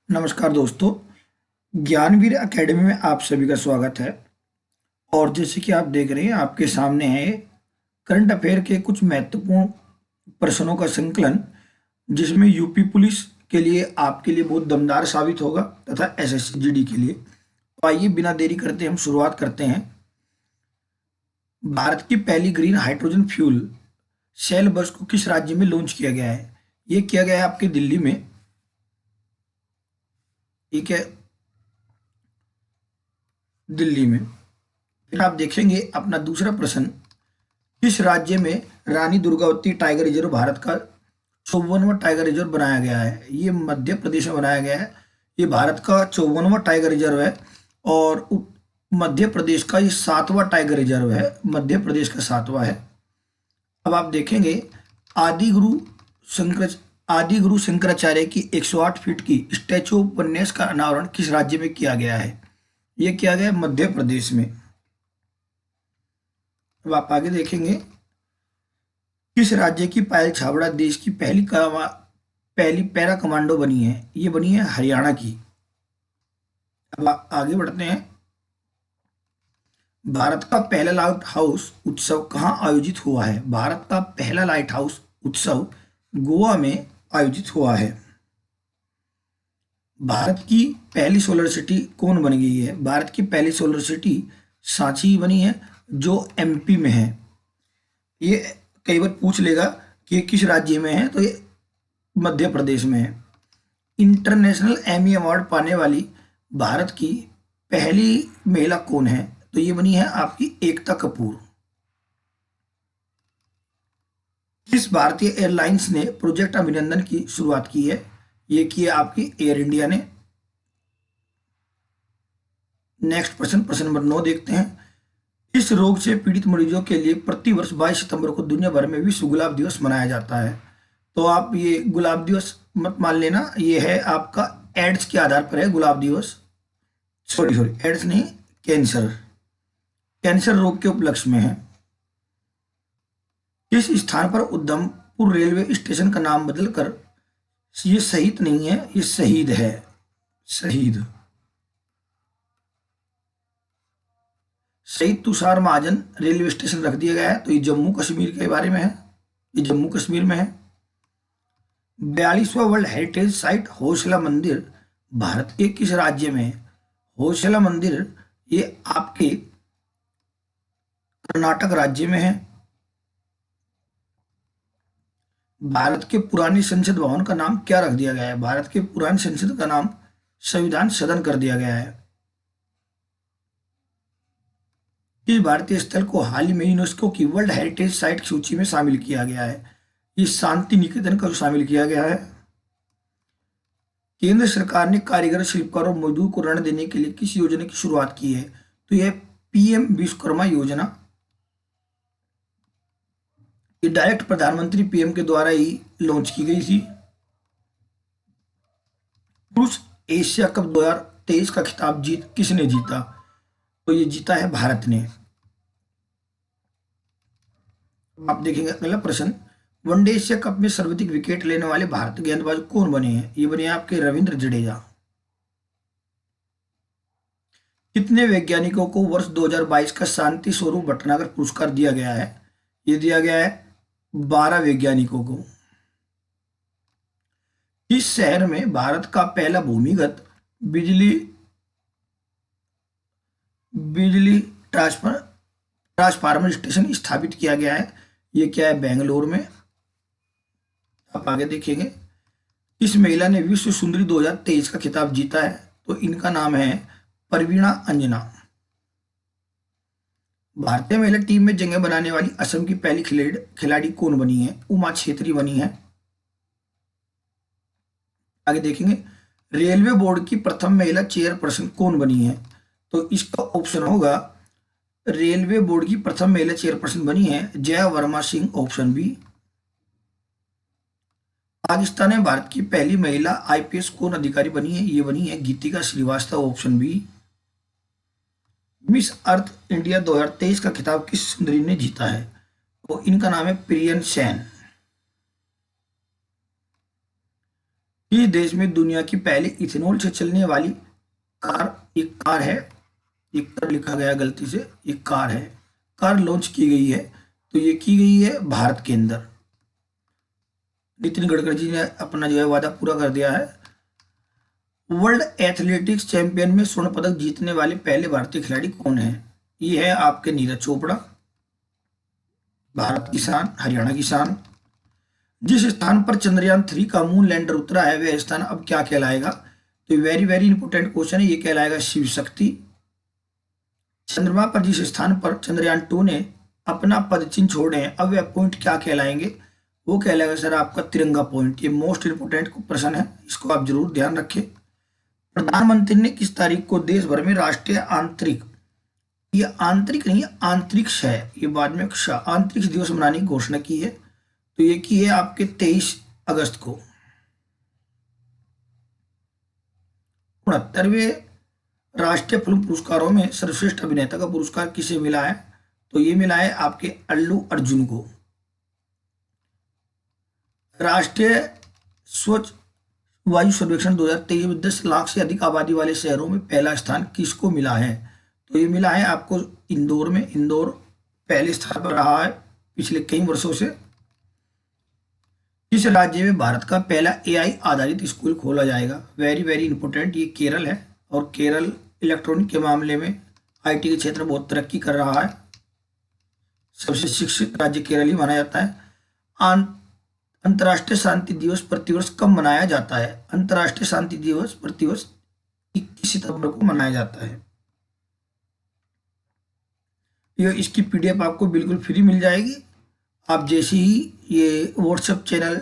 नमस्कार दोस्तों। ज्ञानवीर एकेडमी में आप सभी का स्वागत है। और जैसे कि आप देख रहे हैं, आपके सामने है करंट अफेयर के कुछ महत्वपूर्ण प्रश्नों का संकलन, जिसमें यूपी पुलिस के लिए आपके लिए बहुत दमदार साबित होगा तथा एसएससी जीडी के लिए। तो आइए बिना देरी करते हम शुरुआत करते हैं। भारत की पहली ग्रीन हाइड्रोजन फ्यूल सेल बस को किस राज्य में लॉन्च किया गया है? ये किया गया है आपके दिल्ली में। ठीक है, दिल्ली में। फिर आप देखेंगे अपना दूसरा प्रश्न, किस राज्य में रानी दुर्गावती टाइगर रिजर्व भारत का 54वां टाइगर रिजर्व बनाया गया है? ये मध्य प्रदेश में बनाया गया है। ये भारत का 54वां टाइगर रिजर्व है और मध्य प्रदेश का ये 7वां टाइगर रिजर्व है। मध्य प्रदेश का 7वां है। अब आप देखेंगे आदि गुरु शंकर आदि गुरु शंकराचार्य की 108 फीट की स्टैचू ऑफ यूनिटी का अनावरण किस राज्य में किया गया है? ये किया गया है मध्य प्रदेश में। अब आप आगे देखेंगे, किस राज्य की पायल छाबड़ा देश की पहली पैरा कमांडो बनी है? ये बनी है हरियाणा की। अब आगे बढ़ते हैं। भारत का पहला लाइट हाउस उत्सव कहाँ आयोजित हुआ है? भारत का पहला लाइट हाउस उत्सव गोवा में आयोजित हुआ है। भारत की पहली सोलर सिटी कौन बन गई है? भारत की पहली सोलर सिटी सांची बनी है, जो एमपी में है। ये कई बार पूछ लेगा कि ये किस राज्य में है, तो ये मध्य प्रदेश में है। इंटरनेशनल एमी अवार्ड पाने वाली भारत की पहली महिला कौन है? तो ये बनी है आपकी एकता कपूर। किस भारतीय एयरलाइंस ने प्रोजेक्ट अभिनंदन की शुरुआत की है? ये की है आपकी एयर इंडिया ने। नेक्स्ट प्रश्न, प्रश्न नंबर 9 देखते हैं। इस रोग से पीड़ित मरीजों के लिए प्रतिवर्ष 22 सितंबर को दुनिया भर में विश्व गुलाब दिवस मनाया जाता है। तो आप ये गुलाब दिवस मत मान लेना, ये है आपका एड्स के आधार पर है गुलाब दिवस। सॉरी एड्स नहीं, कैंसर कैंसर रोग के उपलक्ष्य में है। किस स्थान पर उधमपुर रेलवे स्टेशन का नाम बदलकर, ये शहीद नहीं है, ये शहीद है, शहीद शहीद तुषार महाजन रेलवे स्टेशन रख दिया गया है। तो ये जम्मू कश्मीर के बारे में है, ये जम्मू कश्मीर में है। 42वां वर्ल्ड हेरिटेज साइट होयसला मंदिर भारत के किस राज्य में है? होयसला मंदिर ये आपके कर्नाटक राज्य में है। भारत के पुरानी संसद भवन का नाम क्या रख दिया गया है? भारत के पुरानी संसद का नाम संविधान सदन कर दिया गया है। इस भारतीय स्थल को हाल ही में यूनेस्को की वर्ल्ड हेरिटेज साइट की सूची में शामिल किया गया है? इस शांति निकेतन को शामिल किया गया है। केंद्र सरकार ने कारीगर, शिल्पकार और मजदूर को ऋण देने के लिए किस योजना की शुरुआत की है? तो यह पीएम विश्वकर्मा योजना। ये डायरेक्ट प्रधानमंत्री पीएम के द्वारा ही लॉन्च की गई थी। पुरुष एशिया कप 2023 का खिताब किसने जीता? तो ये जीता है भारत ने। आप देखेंगे अगला प्रश्न, वनडे एशिया कप में सर्वाधिक विकेट लेने वाले भारतीय गेंदबाज कौन बने हैं? ये बने आपके रविंद्र जडेजा। कितने वैज्ञानिकों को वर्ष 2022 का शांति स्वरूप भटनागर पुरस्कार दिया गया है? ये दिया गया है 12 वैज्ञानिकों को। किस शहर में भारत का पहला भूमिगत बिजली बिजली ट्रांसफार्मर स्टेशन स्थापित किया गया है? ये क्या है? बेंगलोर में। आप आगे देखेंगे, इस महिला ने विश्व सुंदरी 2023 का खिताब जीता है? तो इनका नाम है परवीणा अंजना। भारतीय महिला टीम में जगह बनाने वाली असम की पहली खिलाड़ी कौन बनी है? उमा छेत्री बनी है। आगे देखेंगे, रेलवे बोर्ड की प्रथम महिला चेयरपर्सन कौन बनी है? तो इसका ऑप्शन होगा, रेलवे बोर्ड की प्रथम महिला चेयरपर्सन बनी है जया वर्मा सिंह, ऑप्शन बी। पाकिस्तान में भारत की पहली महिला आईपीएस कौन अधिकारी बनी है? ये बनी है गीतिका Srivastava, option B. Miss Earth India 2023 का खिताब किस सुंदरी ने जीता है? तो इनका नाम है प्रियन सेन। इस देश में दुनिया की पहली इथेनॉल से चलने वाली एक कार है, एक कार लिखा गया गलती से, एक कार है, कार लॉन्च की गई है। तो ये की गई है भारत के अंदर। नितिन गडकरी जी ने अपना जो है वादा पूरा कर दिया है। वर्ल्ड एथलेटिक्स चैंपियन में स्वर्ण पदक जीतने वाले पहले भारतीय खिलाड़ी कौन है? ये है आपके नीरज चोपड़ा, भारत की शान, हरियाणा की शान। जिस स्थान पर चंद्रयान 3 का मून लैंडर उतरा है वह स्थान अब क्या कहलाएगा? तो वेरी वेरी इंपोर्टेंट क्वेश्चन है, ये कहलाएगा शिव शक्ति। चंद्रमा पर जिस स्थान पर चंद्रयान 2 ने अपना पद चिन्ह छोड़े हैं अब वह पॉइंट क्या कहलाएंगे? वो कहलाएगा सर आपका तिरंगा पॉइंट। ये मोस्ट इंपोर्टेंट प्रश्न है, इसको आप जरूर ध्यान रखें। प्रधानमंत्री ने किस तारीख को देश भर में राष्ट्रीय आंतरिक, ये आंतरिक नहीं है आंतरिक्ष है, ये बाद में आंतरिक्ष दिवस मनाने की घोषणा की है? तो ये की है आपके 23 अगस्त को। 69वें राष्ट्रीय फिल्म पुरस्कारों में सर्वश्रेष्ठ अभिनेता का पुरस्कार किसे मिला है? तो ये मिला है आपके अल्लू अर्जुन को। राष्ट्रीय स्वच्छ वायु सर्वेक्षण 2023 में 10 लाख से अधिक आबादी वाले शहरों में पहला स्थान किसको मिला है? तो ये मिला है आपको इंदौर में। इंदौर पहले स्थान पर रहा है पिछले कई वर्षों से। किस राज्य में भारत का पहला एआई आधारित स्कूल खोला जाएगा? वेरी वेरी इंपोर्टेंट, ये केरल है। और केरल इलेक्ट्रॉनिक के मामले में आईटी के क्षेत्र में बहुत तरक्की कर रहा है। सबसे शिक्षित राज्य केरल ही माना जाता है। अंतर्राष्ट्रीय शांति दिवस प्रतिवर्ष कब मनाया जाता है? अंतर्राष्ट्रीय शांति दिवस प्रतिवर्ष 21 सितंबर को मनाया जाता है। ये इसकी पीडीएफ आपको बिल्कुल फ्री मिल जाएगी। आप जैसे ही ये व्हाट्सएप चैनल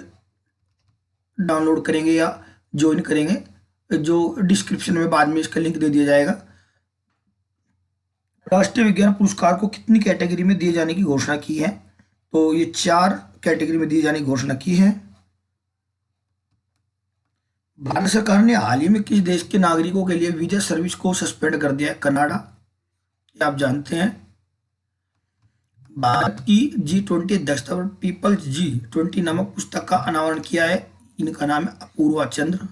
डाउनलोड करेंगे या ज्वाइन करेंगे, जो डिस्क्रिप्शन में बाद में इसका लिंक दे दिया जाएगा। राष्ट्रीय विज्ञान पुरस्कार को कितनी कैटेगरी में दिए जाने की घोषणा की है? तो ये 4 कैटेगरी में दिए जाने की घोषणा की है। भारत सरकार ने हाल ही में किस देश के नागरिकों के लिए वीजा सर्विस को सस्पेंड कर दिया है? कनाडा, ये आप जानते हैं। भारत की G20 अध्यक्षता पर पीपल्स G20 नामक पुस्तक का अनावरण किया है, इनका नाम है अपूर्वा चंद्र।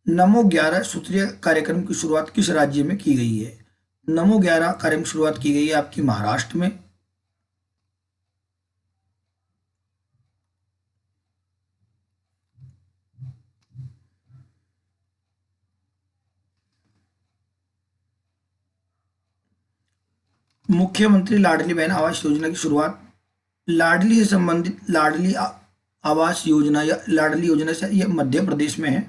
नमो 11 सूत्रीय कार्यक्रम की शुरुआत किस राज्य में की गई है? नमो 11 कार्यक्रम की शुरुआत की गई है आपकी महाराष्ट्र में। मुख्यमंत्री लाडली बहन आवास योजना की शुरुआत, लाडली से संबंधित लाडली आवास योजना या लाडली योजना से यह मध्य प्रदेश में है।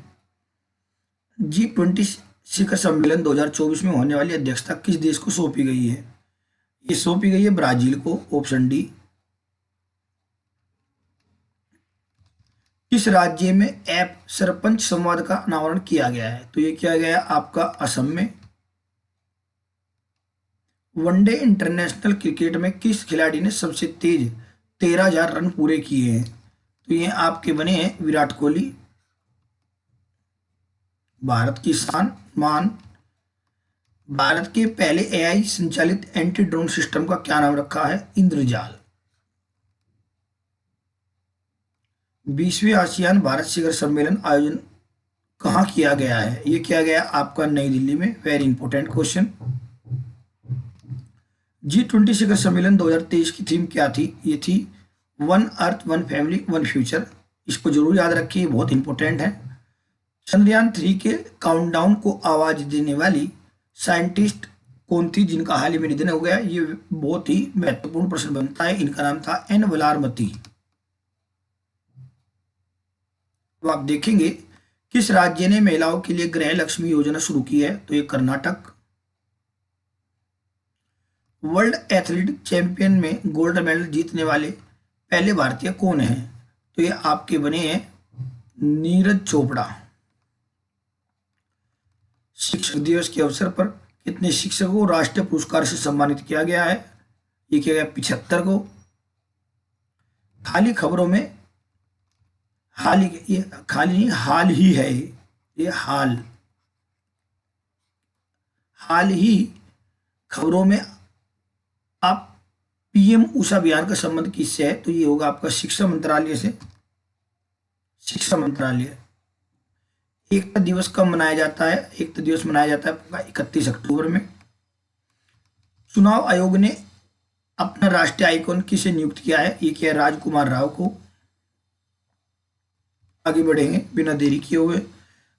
G20 शिखर सम्मेलन 2024 में होने वाली अध्यक्षता किस देश को सौंपी गई है? ये सौंपी गई है ब्राजील को, ऑप्शन डी। किस राज्य में ऐप सरपंच संवाद का अनावरण किया गया है? तो ये किया गया आपका असम में। वनडे इंटरनेशनल क्रिकेट में किस खिलाड़ी ने सबसे तेज 13,000 रन पूरे किए हैं? तो ये आपके बने हैं विराट कोहली, भारत की शान मान। भारत के पहले एआई संचालित एंटी ड्रोन सिस्टम का क्या नाम रखा है? इंद्रजाल। 20वें आसियान भारत शिखर सम्मेलन आयोजन कहाँ किया गया है? ये किया गया आपका नई दिल्ली में। Very important question. G20 शिखर सम्मेलन 2023 की थीम क्या थी? ये थी one earth one family one future. इसको जरूर याद रखिए, बहुत इंपॉर्टेंट है। चंद्रयान 3 के काउंटडाउन को आवाज देने वाली साइंटिस्ट कौन थी जिनका हाल ही में निधन हो गया? ये बहुत ही महत्वपूर्ण प्रश्न बनता है। इनका नाम था एन वलारमती। तो आप देखेंगे किस राज्य ने महिलाओं के लिए गृह लक्ष्मी योजना शुरू की है? तो ये कर्नाटक। वर्ल्ड एथलेटिक चैंपियन में गोल्ड मेडल जीतने वाले पहले भारतीय कौन हैं? तो ये आपके बने हैं नीरज चोपड़ा। शिक्षक दिवस के अवसर पर कितने शिक्षकों को राष्ट्रीय पुरस्कार से सम्मानित किया गया है? ये किया गया 75 को। खाली खबरों में हाल ही, ये खाली नहीं हाल ही है, ये हाल ही खबरों में आप पीएम उषा अभियान का संबंध किससे है? तो ये होगा आपका शिक्षा मंत्रालय से। शिक्षा मंत्रालय। एकता दिवस कब मनाया जाता है? एकता दिवस मनाया जाता है 31 अक्टूबर में। चुनाव आयोग ने अपना राष्ट्रीय आइकॉन किसे नियुक्त किया है? ये किया राजकुमार राव को। आगे बढ़ेंगे बिना देरी किए हुए।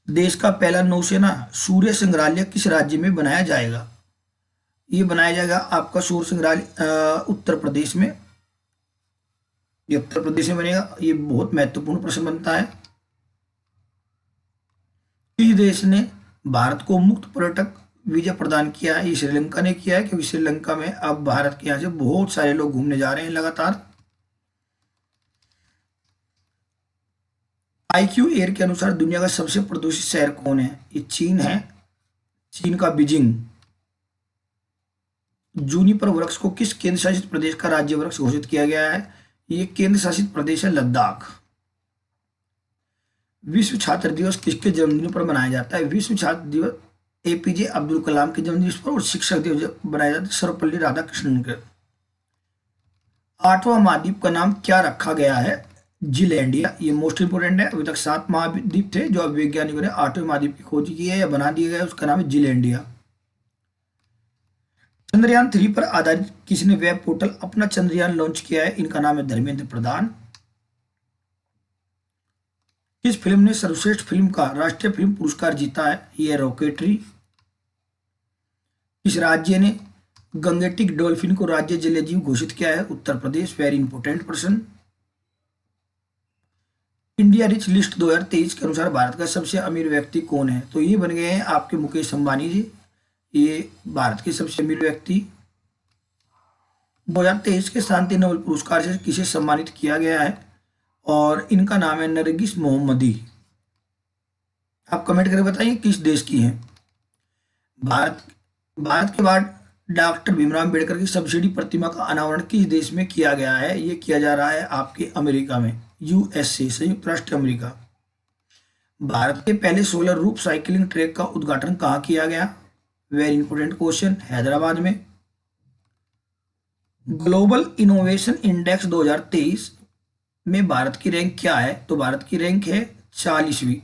देश का पहला नौसेना सूर्य संग्रहालय किस राज्य में बनाया जाएगा? ये बनाया जाएगा आपका सूर्य संग्रहालय उत्तर प्रदेश में। ये उत्तर प्रदेश में बनेगा। ये बहुत महत्वपूर्ण प्रश्न बनता है। किस देश ने भारत को मुक्त पर्यटक वीजा प्रदान किया है? ये श्रीलंका ने किया है, क्योंकि श्रीलंका में अब भारत के यहाँ से बहुत सारे लोग घूमने जा रहे हैं लगातार। IQ एयर के अनुसार दुनिया का सबसे प्रदूषित शहर कौन है? ये चीन है। चीन का बीजिंग। जूनिपर वृक्ष को किस केंद्र शासित प्रदेश का राज्य वृक्ष घोषित किया गया है? ये केंद्र शासित प्रदेश है लद्दाख। विश्व छात्र दिवस किसके जन्मदिन पर मनाया जाता है? विश्व छात्र दिवस APJ अब्दुल कलाम के जन्मदिन पर, और शिक्षक दिवस बनाया जाता है सर्वपल्ली राधाकृष्णन के। 8वां महाद्वीप का नाम क्या रखा गया है? जिलैंडिया। ये मोस्ट इंपोर्टेंट है। अभी तक 7 महाद्वीप थे, जो अब वैज्ञानिकों ने 8वें महाद्वीप की खोज की है या बना दिया गया है, उसका नाम है जिलैंडिया। चंद्रयान 3 पर आधारित किसने वेब पोर्टल अपना चंद्रयान लॉन्च किया है? इनका नाम है धर्मेंद्र प्रधान। किस फिल्म ने सर्वश्रेष्ठ फिल्म का राष्ट्रीय फिल्म पुरस्कार जीता है? यह रॉकेटरी। किस राज्य ने गंगेटिक डॉल्फिन को राज्य जलजीव घोषित किया है? उत्तर प्रदेश। वेरी इंपोर्टेंट प्रश्न। इंडिया रिच लिस्ट 2023 के अनुसार भारत का सबसे अमीर व्यक्ति कौन है? तो ये बन गए हैं आपके मुकेश अंबानी जी। ये भारत के सबसे अमीर व्यक्ति। 2023 के शांति नोबेल पुरस्कार से किसे सम्मानित किया गया है? और इनका नाम है नरगिस मोहम्मदी। आप कमेंट करके बताइए किस देश की है। भारत के बाद डॉक्टर भीमराव अम्बेडकर की सब्सिडी प्रतिमा का अनावरण किस देश में किया गया है? ये किया जा रहा है आपके अमेरिका में, USA, संयुक्त राष्ट्र अमेरिका। भारत के पहले सोलर रूप साइकिलिंग ट्रैक का उद्घाटन कहाँ किया गया? वेरी इंपोर्टेंट क्वेश्चन, हैदराबाद में। ग्लोबल इनोवेशन इंडेक्स 2023 में भारत की रैंक क्या है? तो भारत की रैंक है 40वीं।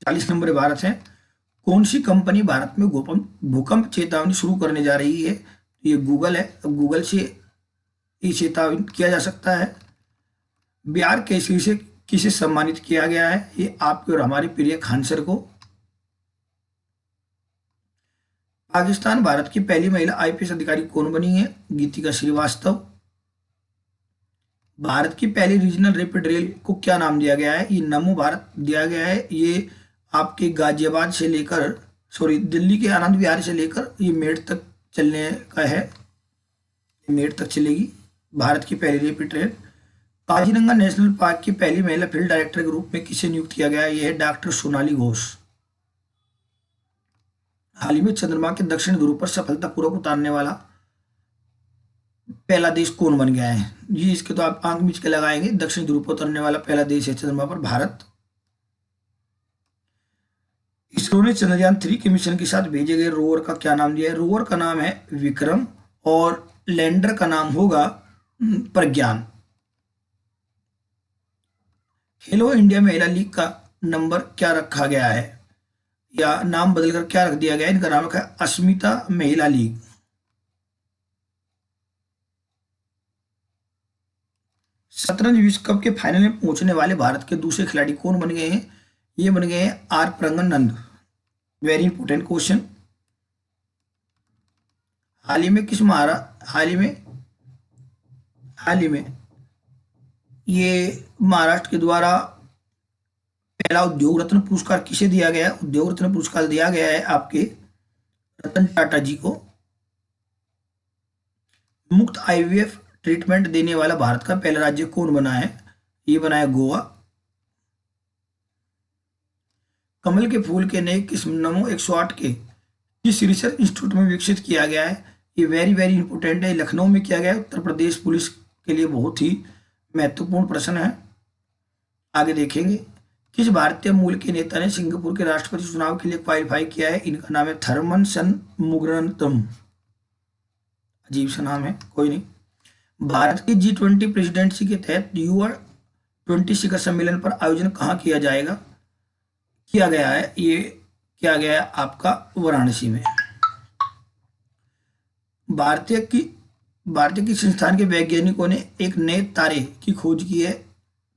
40 नंबर भारत है। कौन सी कंपनी भारत में भूकंप चेतावनी शुरू करने जा रही है? ये गूगल है। अब गूगल से ये चेतावनी किया जा सकता है। बिहार केसरी से किसे सम्मानित किया गया है? ये आपके और हमारे प्रिय खान सर को। पाकिस्तान भारत की पहली महिला IPS अधिकारी कौन बनी है? गीतिका श्रीवास्तव। भारत की पहली रीजनल रैपिड रेल को क्या नाम दिया गया है? ये नमो भारत दिया गया है। ये आपके गाजियाबाद से लेकर दिल्ली के आनंद विहार से लेकर ये मेरठ तक चलने का है। मेरठ तक चलेगी भारत की पहली rapid rail. Kaziranga national park की पहली महिला फील्ड डायरेक्टर के रूप में किसे नियुक्त किया गया? यह है डॉक्टर सोनाली घोष। हाल ही में चंद्रमा के दक्षिण ध्रुव पर सफलतापूर्वक उतारने वाला पहला देश कौन बन गया है? ये इसके तो आप आंख मीच के लगाएंगे। दक्षिण ध्रुव पर उतरने वाला पहला देश है चंद्रमा पर भारत। इसरो ने चंद्रयान 3 के मिशन के साथ भेजे गए रोवर का क्या नाम दिया है? रोवर का नाम है विक्रम और लैंडर का नाम होगा प्रज्ञान। खेलो इंडिया महिला लीग का नंबर क्या रखा गया है, या नाम बदलकर क्या रख दिया गया है? इनका नाम रखा है अस्मिता महिला लीग। शतरंज विश्व कप के फाइनल में पहुंचने वाले भारत के दूसरे खिलाड़ी कौन बन गए हैं? ये बन गए हैं R Praggnanandhaa. Very important question. हाल ही में ये महाराष्ट्र के द्वारा पहला उद्योग रत्न पुरस्कार किसे दिया गया है? उद्योग रत्न पुरस्कार दिया गया है आपके रतन टाटा जी को। मुफ्त IVF ट्रीटमेंट देने वाला भारत का पहला राज्य कौन बना है? ये बना है गोवा। कमल के फूल के नए किस्म नमो 108 के किस रिसर्च इंस्टीट्यूट में विकसित किया गया है? ये वेरी वेरी इंपोर्टेंट है। लखनऊ में किया गया है। उत्तर प्रदेश पुलिस के लिए बहुत ही महत्वपूर्ण प्रश्न है। आगे देखेंगे। किस भारतीय मूल के नेता ने सिंगापुर के राष्ट्रपति चुनाव के लिए क्वालिफाई किया है? इनका नाम है थर्मन षणमुगरत्नम। अजीब सा नाम है, कोई नहीं। भारत की G20 प्रेसिडेंसी के तहत G20 शिखर सम्मेलन पर आयोजन कहाँ किया जाएगा, किया गया है, ये किया गया है आपका वाराणसी में। भारतीय की भारतीय की संस्थान के वैज्ञानिकों ने एक नए तारे की खोज की है,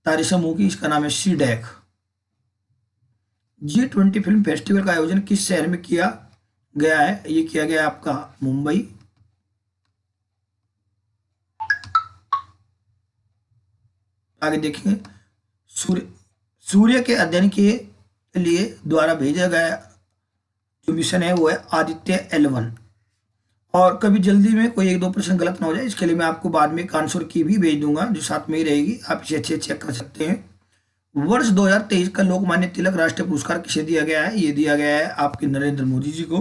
तारे समूह की, इसका नाम है सीडैक। G20 फिल्म फेस्टिवल का आयोजन किस शहर में किया गया है, ये किया गया है आपका मुंबई। आगे देखेंगे, सूर्य के अध्ययन के लिए द्वारा भेजा गया जो मिशन है वो है आदित्य L1। और कभी जल्दी में कोई एक दो प्रश्न गलत ना हो जाए, इसके लिए मैं आपको बाद में एक आंसर की भी भेज दूंगा जो साथ में ही रहेगी, आप इसे अच्छे चेक कर सकते हैं। वर्ष 2023 का लोकमान्य तिलक राष्ट्रीय पुरस्कार किसे दिया गया है, ये दिया गया है आपके नरेंद्र मोदी जी को।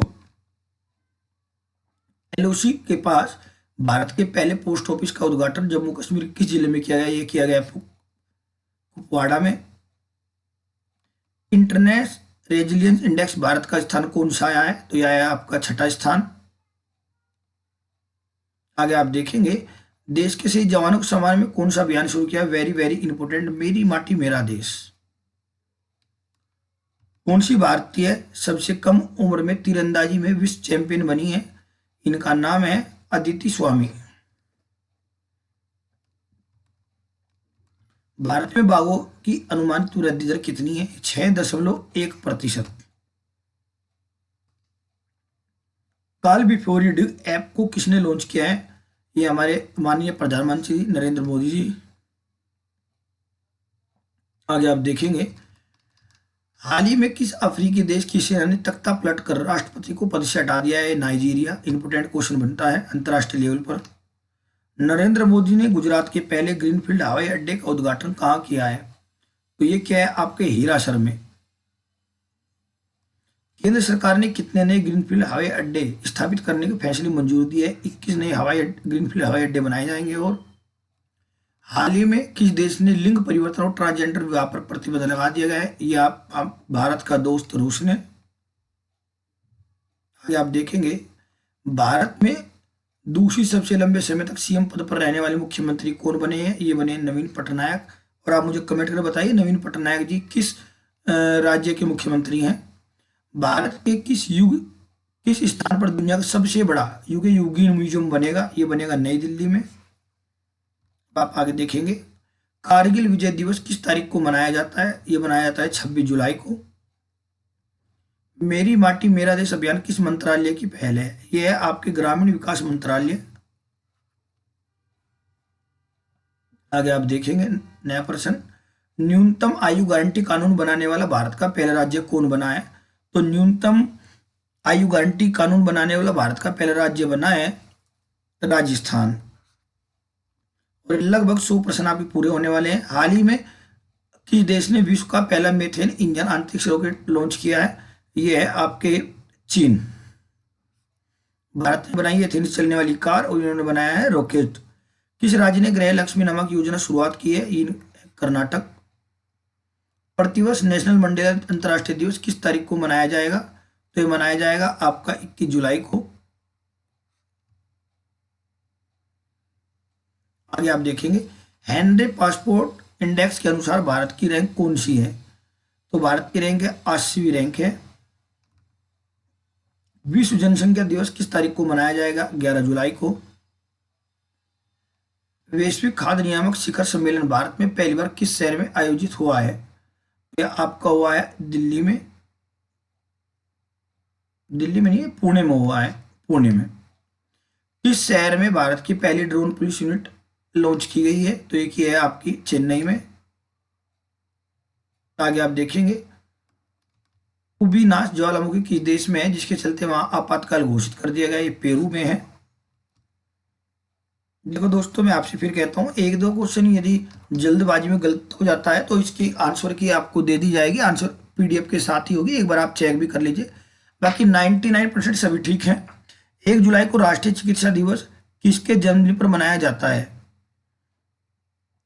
LOC के पास भारत के पहले पोस्ट ऑफिस का उद्घाटन जम्मू कश्मीर किस जिले में किया गया, ये किया गया कुपवाड़ा में। इंटरनेट रेजिलियंस इंडेक्स भारत का स्थान कौन सा आया है, तो यह आया आपका 6ठा स्थान। आगे आप देखेंगे, देश के शहीद जवानों के सम्मान में कौन सा अभियान शुरू किया, वेरी वेरी इंपोर्टेंट, मेरी माटी मेरा देश। कौन सी भारतीय सबसे कम उम्र में तीरंदाजी में विश्व चैंपियन बनी है, इनका नाम है अदिति स्वामी। भारत में बाघों की अनुमानित वृद्धि दर कितनी है, 6.1%। Call before you do app को किसने लॉन्च किया है, ये हमारे माननीय प्रधानमंत्री नरेंद्र मोदी जी। आगे आप देखेंगे, हाल ही में किस अफ्रीकी देश की सेना ने तख्ता पलट कर राष्ट्रपति को पद से हटा दिया है, नाइजीरिया। इंपोर्टेंट क्वेश्चन बनता है अंतर्राष्ट्रीय लेवल पर। नरेंद्र मोदी ने गुजरात के पहले ग्रीनफील्ड हवाई अड्डे का उद्घाटन कहाँ किया है, तो ये क्या है आपके हीरासर में। केंद्र सरकार ने कितने नए ग्रीनफील्ड हवाई अड्डे स्थापित करने की फैसले मंजूरी दी है, 21 नए ग्रीनफील्ड हवाई अड्डे बनाए जाएंगे। और हाल ही में किस देश ने लिंग परिवर्तन और ट्रांसजेंडर विवाह पर प्रतिबंध लगा दिया गया है, ये आप भारत का दोस्त रूस ने। आगे आप देखेंगे, भारत में दूसरी सबसे लंबे समय तक सीएम पद पर रहने वाले मुख्यमंत्री कौन बने हैं, ये बने नवीन पटनायक। और आप मुझे कमेंट कर बताइए नवीन पटनायक जी किस राज्य के मुख्यमंत्री हैं। भारत के किस स्थान पर दुनिया का सबसे बड़ा युगीन म्यूजियम बनेगा, ये बनेगा नई दिल्ली में। आप आगे देखेंगे, कारगिल विजय दिवस किस तारीख को मनाया जाता है, ये मनाया जाता है 26 जुलाई को। मेरी माटी मेरा देश अभियान किस मंत्रालय की पहल है, यह है आपके ग्रामीण विकास मंत्रालय। आगे आप देखेंगे, नया प्रश्न, न्यूनतम आयु गारंटी कानून बनाने वाला भारत का पहला राज्य कौन बना है, तो न्यूनतम आयु गारंटी कानून बनाने वाला भारत का पहला राज्य बना है राजस्थान। और लगभग 100 प्रश्न आपके पूरे होने वाले हैं। हाल ही में किस देश ने विश्व का पहला मीथेन इंजन अंतरिक्ष रॉकेट लॉन्च किया है, ये है आपके चीन। भारत ने बनाई एथेंस से चलने वाली कार और इन्होंने बनाया है रॉकेट। किस राज्य ने गृह लक्ष्मी नामक योजना शुरुआत की है, कर्नाटक। प्रतिवर्ष नेशनल मंडेला अंतर्राष्ट्रीय दिवस किस तारीख को मनाया जाएगा, तो ये मनाया जाएगा आपका 21 जुलाई को। आगे आप देखेंगे, हेनरी पासपोर्ट इंडेक्स के अनुसार भारत की रैंक कौन सी है, तो भारत की रैंक है 80वीं रैंक है। विश्व जनसंख्या दिवस किस तारीख को मनाया जाएगा, 11 जुलाई को। वैश्विक खाद्य नियामक शिखर सम्मेलन भारत में पहली बार किस शहर में आयोजित हुआ है, यह आपका हुआ है दिल्ली में। दिल्ली में नहीं, पुणे में हुआ है, पुणे में। किस शहर में भारत की पहली ड्रोन पुलिस यूनिट लॉन्च की गई है, तो एक ही है आपकी चेन्नई में। आगे आप देखेंगे, उबीनास ज्वालामुखी किस देश में है जिसके चलते वहां आपातकाल घोषित कर दिया गया, ये पेरू में है। देखो दोस्तों, मैं आपसे फिर कहता हूं, एक दो क्वेश्चन यदि जल्दबाजी में गलत हो जाता है तो इसकी आंसर की आपको दे दी जाएगी, आंसर पीडीएफ के साथ ही होगी, एक बार आप चेक भी कर लीजिए। बाकी 99% सभी ठीक है। 1 जुलाई को राष्ट्रीय चिकित्सा दिवस किसके जन्मदिन पर मनाया जाता है,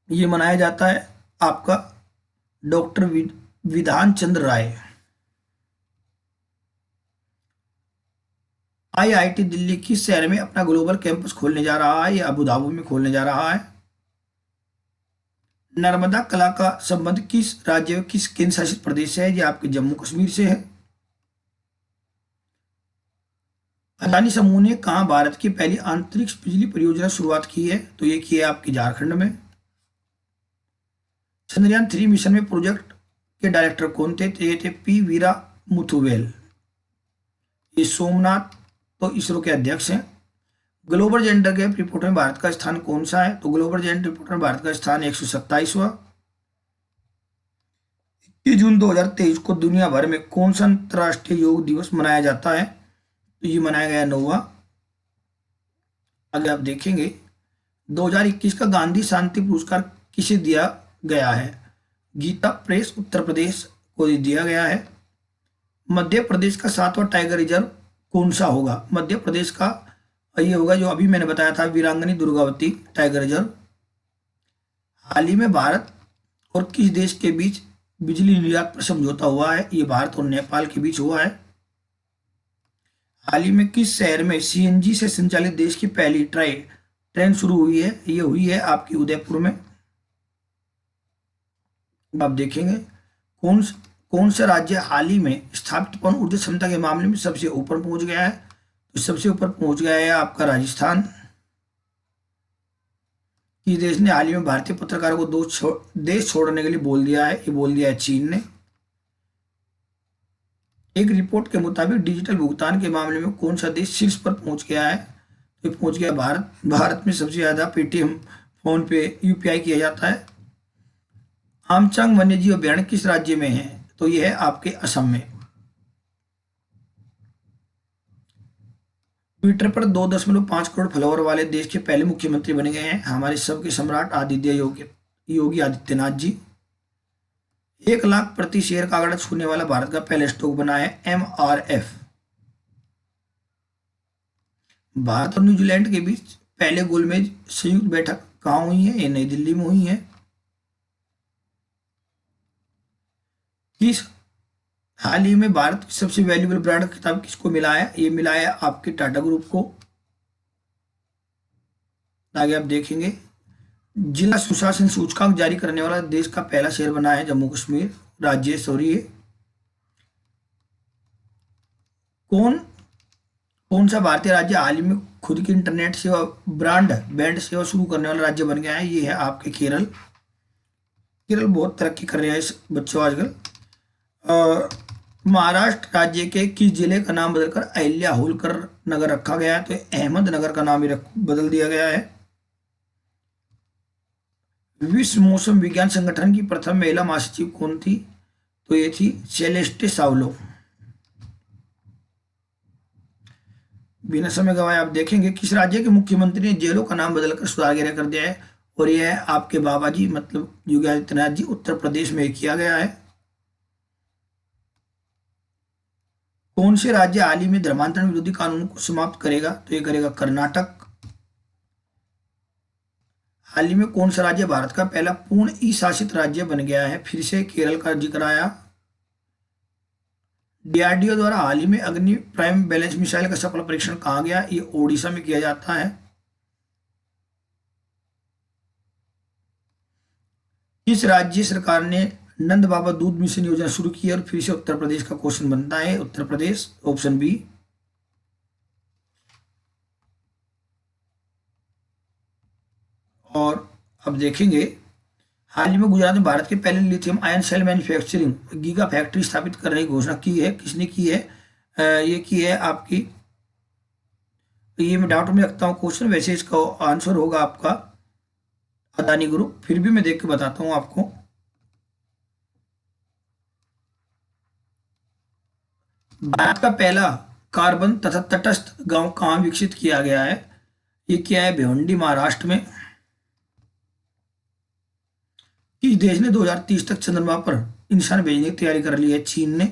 ये मनाया जाता है आपका डॉक्टर विधान चंद्र राय। आईआईटी दिल्ली किस शहर में अपना ग्लोबल कैंपस खोलने जा रहा है, या अबू धाबी में खोलने जा रहा है। नर्मदा कला का संबंध किस राज्य, किस केंद्र शासित प्रदेश से है? ये आपके जम्मू कश्मीर से है। अदानी समूह ने कहाँ भारत की पहली अंतरिक्ष बिजली परियोजना शुरुआत की है? तो ये की है आपकी झारखंड में। चंद्रयान 3 मिशन में प्रोजेक्ट के डायरेक्टर कौन थे? तो ये थे पी वीरा मुथुवेल। ये सोमनाथ तो इसरो के अध्यक्ष हैं। ग्लोबल जेंडर गैप रिपोर्ट में भारत का स्थान कौन सा है? तो ग्लोबल जेंडर रिपोर्ट में भारत का स्थान 127वां। 21 जून 2023 को दुनिया भर में कौन सा अंतर्राष्ट्रीय योग दिवस मनाया जाता है? तो ये मनाया गया 9वां। अगर आप देखेंगे 2021 का गांधी शांति पुरस्कार किसे दिया गया है? गीता प्रेस उत्तर प्रदेश को दिया गया है। मध्य प्रदेश का 7वां टाइगर रिजर्व कौन सा होगा? मध्य प्रदेश का ये होगा जो अभी मैंने बताया था, वीरांगनी दुर्गावती टाइगर रिजर्व। हाल ही में भारत और किस देश के बीच बिजली निर्यात पर समझौता हुआ है? ये भारत और नेपाल के बीच हुआ है। हाल ही में किस शहर में सीएनजी से संचालित देश की पहली ट्रेन शुरू हुई है? ये हुई है आपकी उदयपुर में। आप देखेंगे कौन सा राज्य हाल ही में स्थापित पवन ऊर्जा क्षमता के मामले में सबसे ऊपर पहुंच गया है? तो सबसे ऊपर पहुंच गया है आपका राजस्थान। इस देश ने हाल ही में भारतीय पत्रकारों को देश छोड़ने के लिए बोल दिया है। ये बोल दिया है चीन ने। एक रिपोर्ट के मुताबिक डिजिटल भुगतान के मामले में कौन सा देश शीर्ष पर पहुंच गया है? तो पहुंच गया भारत। भारत में सबसे ज्यादा पेटीएम, फोन पे, यूपीआई किया जाता है। आमचांग वन्यजीव अभ्यारण्य किस राज्य में है? तो यह है आपके असम में। ट्विटर पर 2.5 करोड़ फॉलोअर वाले देश के पहले मुख्यमंत्री बने गए हैं हमारे सबके सम्राट योगी आदित्यनाथ जी। 1 लाख प्रति शेयर का आंकड़ा छूने वाला भारत का पहला स्टॉक बना है MRF। भारत और न्यूजीलैंड के बीच पहले गोलमेज संयुक्त बैठक कहाँ हुई है? ये नई दिल्ली में हुई है। किस हाल ही में भारत की सबसे वैल्यूएबल ब्रांड का खिताब किसको मिला है? ये मिला है आपके टाटा ग्रुप को। आगे आप देखेंगे जिला सुशासन सूचकांक जारी करने वाला देश का पहला शहर बना है जम्मू कश्मीर राज्य। कौन सा भारतीय राज्य हाल ही में खुद की इंटरनेट सेवा बैंड सेवा शुरू करने वाला राज्य बन गया है? ये है आपके केरल। केरल बहुत तरक्की कर रहे हैं इस बच्चों आजकल। महाराष्ट्र राज्य के किस जिले का नाम बदलकर अहिल्या होलकर नगर रखा गया है? तो अहमदनगर का नाम ही बदल दिया गया है। विश्व मौसम विज्ञान संगठन की प्रथम महिला महासचिव कौन थी? तो ये थी सेलेस्टे सावलो। बिना समय गवाए आप देखेंगे किस राज्य के मुख्यमंत्री ने जेलों का नाम बदलकर सुधारगृह कर दिया है? और यह है आपके बाबा जी मतलब योगी आदित्यनाथ जी। उत्तर प्रदेश में किया गया है। कौन से राज्य हाल ही में धर्मांतरण विरोधी कानून को समाप्त करेगा? तो ये करेगा कर्नाटक। हाल ही में कौन सा राज्य भारत का पहला पूर्ण ई शासित राज्य बन गया है? फिर से केरल का जिक्र आया। डीआरडीओ द्वारा हाल ही में अग्नि प्राइम बैलेंस मिसाइल का सफल परीक्षण कहाँ गया? ये ओडिशा में किया जाता है। किस राज्य सरकार ने नंद बाबा दूध मिशन योजना शुरू की है? और फिर से उत्तर प्रदेश का क्वेश्चन बनता है। Uttar Pradesh, option B. और अब देखेंगे हाल ही में गुजरात में भारत के पहले lithium ion cell manufacturing giga factory स्थापित करने की घोषणा की है। किसने की है? ये की है आपकी, ये मैं डाउट में रखता हूँ क्वेश्चन, वैसे इसका आंसर होगा आपका अदानी ग्रुप। फिर भी मैं देख के बताता हूँ आपको। भारत का पहला कार्बन तथा तटस्थ गांव कहाँ विकसित किया गया है? ये क्या है? भिवंडी महाराष्ट्र में। किस देश ने 2030 तक चंद्रमा पर इंसान भेजने की तैयारी कर ली है? चीन ने।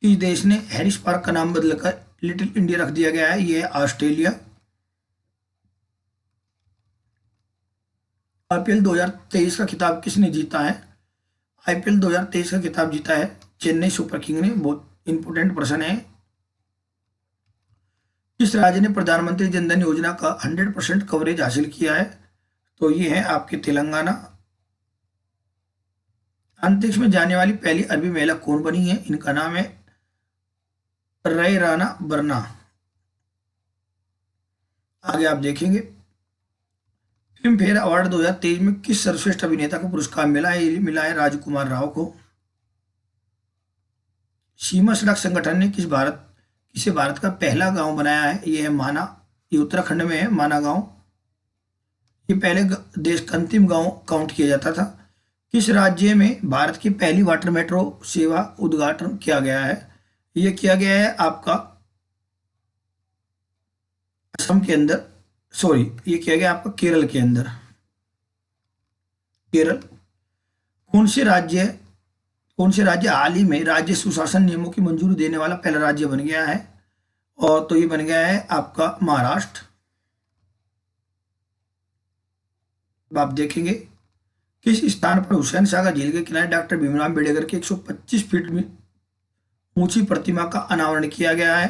किस देश ने हैरिस पार्क का नाम बदलकर लिटिल इंडिया रख दिया गया है? ये है ऑस्ट्रेलिया। आईपीएल 2023 का खिताब किसने जीता है? आईपीएल 2023 का खिताब जीता है चेन्नई सुपर किंग ने। बहुत इंपोर्टेंट प्रश्न है। किस राज्य ने प्रधानमंत्री जनधन योजना का 100% कवरेज हासिल किया है? तो ये है आपके तेलंगाना। अंतरिक्ष में जाने वाली पहली अरबी महिला कौन बनी है? इनका नाम है रय राना बर्ना। आगे आप देखेंगे फिल्म फेयर अवार्ड 2023 में किस सर्वश्रेष्ठ अभिनेता को पुरस्कार मिला है? ये मिला है राजकुमार राव को। सीमा सड़क संगठन ने किसे भारत का पहला गांव बनाया है? ये है माना। ये उत्तराखंड में है माना गांव। ये पहले देश का अंतिम गांव काउंट किया जाता था। किस राज्य में भारत की पहली वाटर मेट्रो सेवा उद्घाटन किया गया है? ये किया गया है आपका असम के अंदर, सॉरी ये किया गया आपका केरल के अंदर। केरल कौन से राज्य हाल ही में राज्य सुशासन नियमों की मंजूरी देने वाला पहला राज्य बन गया है? और तो ये बन गया है आपका महाराष्ट्र। आप देखेंगे किस स्थान पर हुसैन सागर झील के किनारे डॉक्टर भीमराव अम्बेडकर की 125 फीट में ऊंची प्रतिमा का अनावरण किया गया है?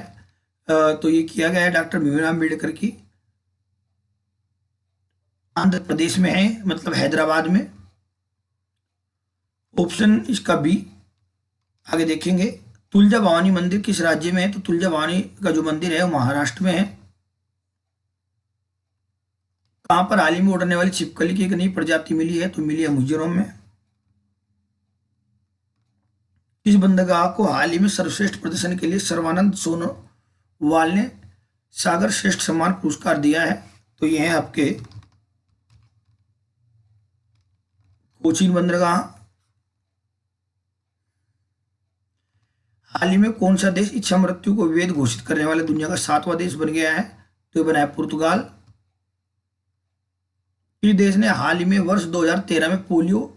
तो ये किया गया है डॉक्टर भीमराव अम्बेडकर की आंध्र प्रदेश में है, मतलब हैदराबाद में। ऑप्शन इसका बी। आगे देखेंगे तुलजा भवानी मंदिर किस राज्य में है? तो तुलजा भवानी का जो मंदिर है वो महाराष्ट्र में है। कहां पर हाल ही में उड़ने वाली छिपकली की एक नई प्रजाति मिली है? तो मिली है मिजोरम में। किस बंदरगाह को हाल ही में सर्वश्रेष्ठ प्रदर्शन के लिए सर्वानंद सोनोवाल ने सागर श्रेष्ठ सम्मान पुरस्कार दिया है? तो ये है आपके कोचीन बंदरगाह। हाल ही में कौन सा देश इच्छा मृत्यु को वैध घोषित करने वाले दुनिया का 7वां देश बन गया है? तो ये बना है पुर्तगाल। इस देश ने हाल ही में वर्ष 2013 में पोलियो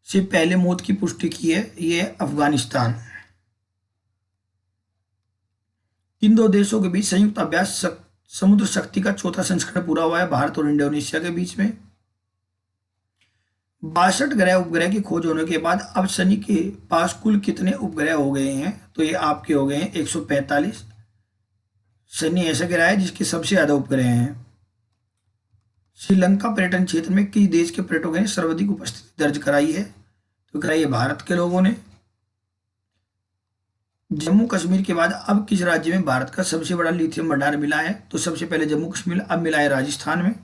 से पहले मौत की पुष्टि की है? ये अफगानिस्तान। इन दो देशों के बीच संयुक्त अभ्यास समुद्र शक्ति का चौथा संस्करण पूरा हुआ है भारत और इंडोनेशिया के बीच में। 62 ग्रह उपग्रह की खोज होने के बाद अब शनि के पास कुल कितने उपग्रह हो गए हैं? तो ये आपके हो गए हैं 145। शनि ऐसा ग्रह है जिसके सबसे ज्यादा उपग्रह हैं। श्रीलंका पर्यटन क्षेत्र में किस देश के पर्यटकों ने सर्वाधिक उपस्थिति दर्ज कराई है? तो कराई है भारत के लोगों ने। जम्मू कश्मीर के बाद अब किस राज्य में भारत का सबसे बड़ा लिथियम भंडार मिला है? तो सबसे पहले जम्मू कश्मीर, अब मिला है राजस्थान में।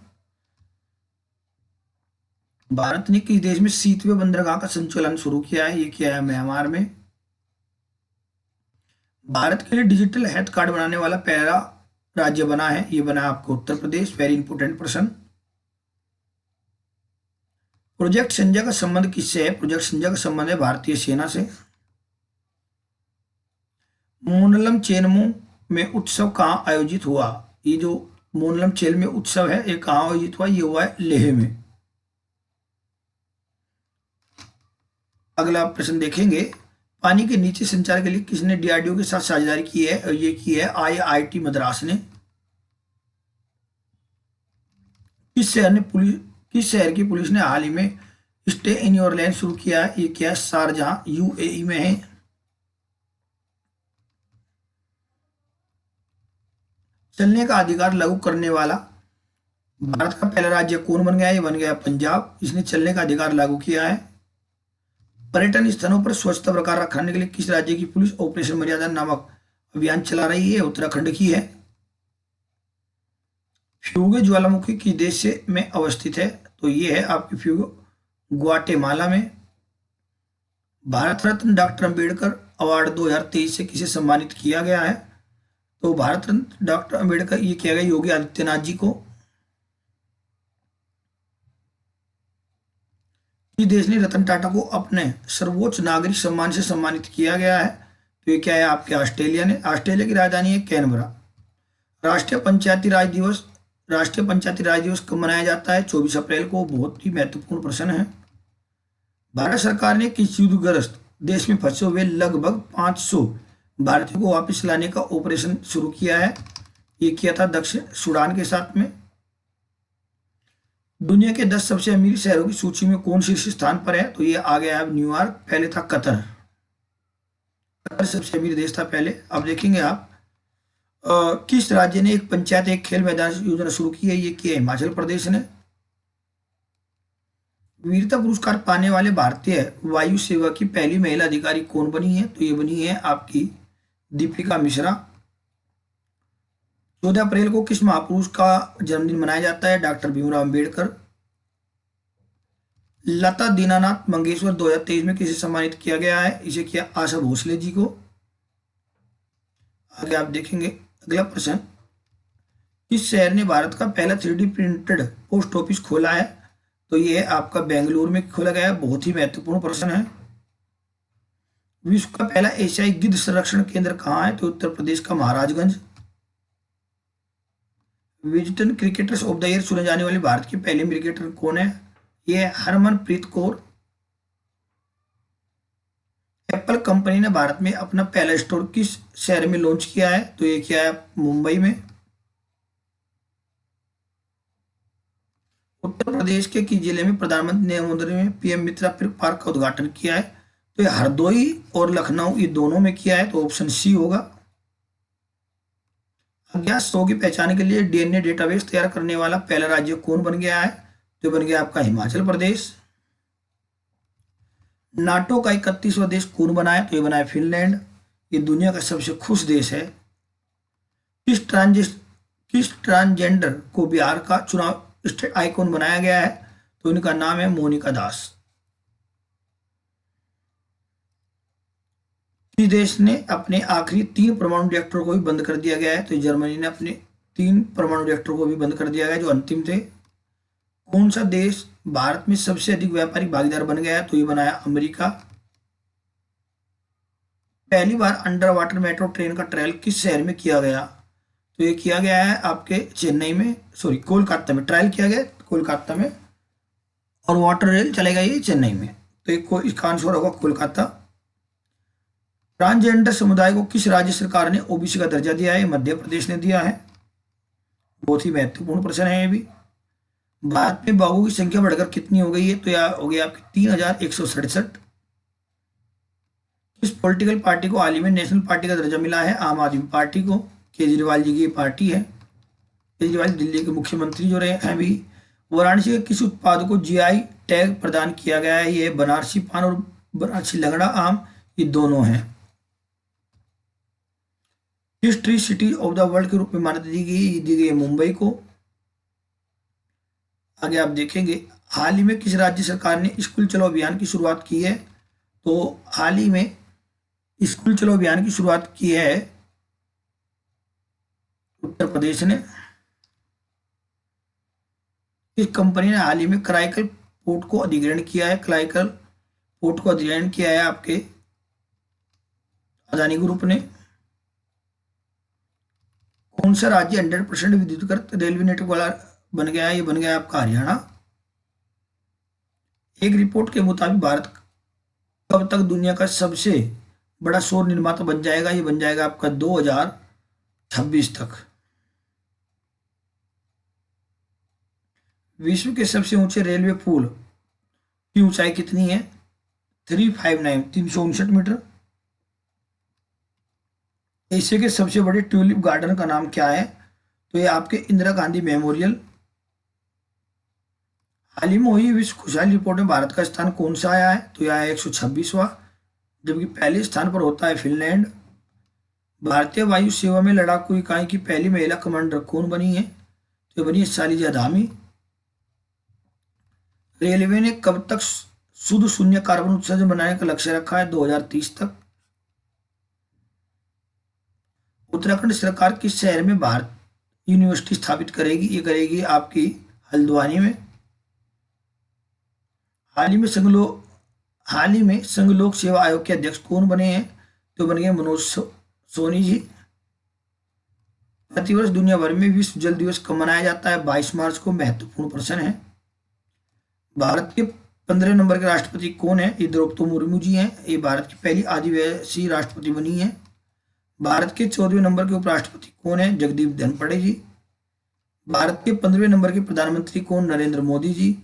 भारत ने किस देश में 7वें बंदरगाह का संचालन शुरू किया है? ये किया है म्यांमार में। भारत के लिए डिजिटल हेल्थ कार्ड बनाने वाला पहला राज्य बना है? ये बना आपको उत्तर प्रदेश। वेरी इंपोर्टेंट प्रश्न। प्रोजेक्ट संजय का संबंध किससे है? प्रोजेक्ट संजय का संबंध है भारतीय सेना से। मोनलम चेनमू में उत्सव कहाँ आयोजित हुआ? ये जो मोनलम चेल में उत्सव है ये कहाँ आयोजित हुआ? ये हुआ है लेह में। अगला प्रश्न देखेंगे पानी के नीचे संचार के लिए किसने डीआरडीओ के साथ साझेदारी की है? और ये की है आईआईटी मद्रास ने। किस शहर की पुलिस ने हाल ही में स्टे इन योर लैंड शुरू किया है? ये क्या है? शारजाह यूएई में है। चलने का अधिकार लागू करने वाला भारत का पहला राज्य कौन बन गया? ये बन गया पंजाब। इसने चलने का अधिकार लागू किया है। पर्यटन स्थलों पर स्वच्छता बरकरार रखने के लिए किस राज्य की पुलिस ऑपरेशन मर्यादा नामक अभियान चला रही है? उत्तराखंड की है। फ्यूगे ज्वालामुखी किस देश से में अवस्थित है? तो ये है आपकी फ्यूगे ग्वाटेमाला में। भारत रत्न डॉक्टर अंबेडकर अवार्ड 2023 से किसे सम्मानित किया गया है? तो भारत रत्न डॉक्टर अंबेडकर ये किया गया योगी आदित्यनाथ जी को। इस देश ने रतन टाटा को अपने सर्वोच्च नागरिक सम्मान से सम्मानित किया गया है? तो ये क्या है आपके ऑस्ट्रेलिया ने। ऑस्ट्रेलिया की राजधानी है कैनबरा। राष्ट्रीय पंचायती राज दिवस कब मनाया जाता है? 24 अप्रैल को। बहुत ही महत्वपूर्ण प्रश्न है। भारत सरकार ने किस युद्धग्रस्त देश में फंसे हुए लगभग 500 भारतीयों को वापस लाने का ऑपरेशन शुरू किया है? ये किया था दक्षिण सूडान के साथ में। दुनिया के 10 सबसे अमीर शहरों की सूची में कौन शीर्ष स्थान पर है? तो ये आ गया है न्यूयॉर्क। पहले था कतर। कतर सबसे अमीर देश था पहले। अब देखेंगे आप किस राज्य ने एक पंचायत एक खेल मैदान योजना शुरू की है? ये की है हिमाचल प्रदेश ने। वीरता पुरस्कार पाने वाले भारतीय वायु सेवा की पहली महिला अधिकारी कौन बनी है? तो ये बनी है आपकी दीपिका मिश्रा। 14 अप्रैल को किस महापुरुष का जन्मदिन मनाया जाता है? डॉक्टर भीमराव अंबेडकर। लता दीनानाथ मंगेशकर 2023 में किसे सम्मानित किया गया है? इसे किया आशा भोसले जी को। आगे आप देखेंगे अगला प्रश्न, किस शहर ने भारत का पहला 3D प्रिंटेड पोस्ट ऑफिस खोला है? तो ये आपका बेंगलुरु में खोला गया है। बहुत ही महत्वपूर्ण प्रश्न है। विश्व का पहला एशियाई गिद्ध संरक्षण केंद्र कहाँ है? तो उत्तर प्रदेश का Maharajganj. Wisden cricketers of the year चुने जाने वाले भारत की पहली क्रिकेटर कौन है? ये है हरमनप्रीत कौर। एप्पल कंपनी ने भारत में अपना पहला स्टोर किस शहर में लॉन्च किया है? तो ये किया है मुंबई में। उत्तर प्रदेश के किस जिले में प्रधानमंत्री नरेंद्र मोदी ने पीएम मित्रा पार्क का उद्घाटन किया है? तो ये हरदोई और लखनऊ, ये दोनों में किया है। तो ऑप्शन सी होगा। अज्ञात शव की पहचान के लिए डीएनए डेटाबेस तैयार करने वाला पहला राज्य कौन बन गया है? तो बन गया आपका हिमाचल प्रदेश। नाटो का 31वां देश कौन बना है? तो ये बना है फिनलैंड। ये दुनिया का सबसे खुश देश है। किस ट्रांसजेंडर को बिहार का चुनाव स्टेट आइकॉन बनाया गया है? तो इनका नाम है मोनिका दास। किस देश ने अपने आखिरी 3 परमाणु रिएक्टरों को भी बंद कर दिया गया है? तो जर्मनी ने अपने 3 परमाणु रिएक्टरों को भी बंद कर दिया गया जो अंतिम थे। कौन सा देश भारत में सबसे अधिक व्यापारिक भागीदार बन गया है? तो ये बनाया अमेरिका। पहली बार अंडर वाटर मेट्रो ट्रेन का ट्रायल किस शहर में किया गया? तो ये किया गया है आपके चेन्नई में, सॉरी कोलकाता में ट्रायल किया गया कोलकाता में, और वाटर रेल चलेगा ये चेन्नई में। तो एक इसका आंसर होगा कोलकाता। ट्रांसजेंडर समुदाय को किस राज्य सरकार ने ओबीसी का दर्जा दिया है? मध्य प्रदेश ने दिया है। बहुत ही महत्वपूर्ण प्रश्न है ये भी। भारत में बाघों की संख्या बढ़कर कितनी हो गई है? तो यह हो गई आपकी 3167। किस पॉलिटिकल पार्टी को हाल ही में नेशनल पार्टी का दर्जा मिला है? आम आदमी पार्टी को। केजरीवाल जी की पार्टी है। केजरीवाल दिल्ली के मुख्यमंत्री जो रहे हैं अभी। वाराणसी के किस उत्पाद को जीआई टैग प्रदान किया गया है? ये बनारसी पान और बनारसी लगड़ा आम, ये दोनों हैं। किस tree city of the world के रूप में मान्यता दी गई है? मुंबई को। आगे आप देखेंगे हाल ही में किस राज्य सरकार ने स्कूल चलो अभियान की शुरुआत की है? तो हाल ही में स्कूल चलो अभियान की शुरुआत की है उत्तर प्रदेश ने। इस कंपनी ने हाल ही में कराईकल पोर्ट को अधिग्रहण किया है। कराईकल पोर्ट को अधिग्रहण किया है आपके अदानी ग्रुप ने। कौन सा राज्य 100% विद्युतीकृत रेलवे नेटवर्क वाला बन गया है? ये बन गया आपका हरियाणा। एक रिपोर्ट के मुताबिक भारत कब तक दुनिया का सबसे बड़ा सौर निर्माता बन जाएगा? ये बन जाएगा आपका 2026 तक। विश्व के सबसे ऊंचे रेलवे पुल की ऊंचाई कितनी है? 359 मीटर। एशिया के सबसे बड़े ट्यूलिप गार्डन का नाम क्या है? तो ये आपके इंदिरा गांधी मेमोरियल। हाल ही में हुई विश्व खुशहाली रिपोर्ट में भारत का स्थान कौन सा आया है? तो यह है 126वां, जबकि पहले स्थान पर होता है फिनलैंड। भारतीय वायु सेवा में लड़ाकू इकाई की पहली महिला कमांडर कौन बनी है? तो बनी है शालिजा धामी। रेलवे ने कब तक शुद्ध शून्य कार्बन उत्सर्जन बनाने का लक्ष्य रखा है? 2030 तक। उत्तराखंड सरकार किस शहर में भारत यूनिवर्सिटी स्थापित करेगी? ये करेगी आपकी हल्द्वानी में। हाल ही में संघ लोक सेवा आयोग के अध्यक्ष कौन बने हैं? तो बन गए मनोज सोनी जी। प्रतिवर्ष दुनिया भर में विश्व जल दिवस कब मनाया जाता है? 22 मार्च को। महत्वपूर्ण प्रश्न है। भारत के 15 नंबर के राष्ट्रपति कौन है? ये द्रौपदी मुर्मू जी हैं। ये भारत की पहली आदिवासी राष्ट्रपति बनी है। भारत के 14वें नंबर के उपराष्ट्रपति कौन है? जगदीप धनखड़ जी। भारत के 15वें नंबर के प्रधानमंत्री कौन? नरेंद्र मोदी जी।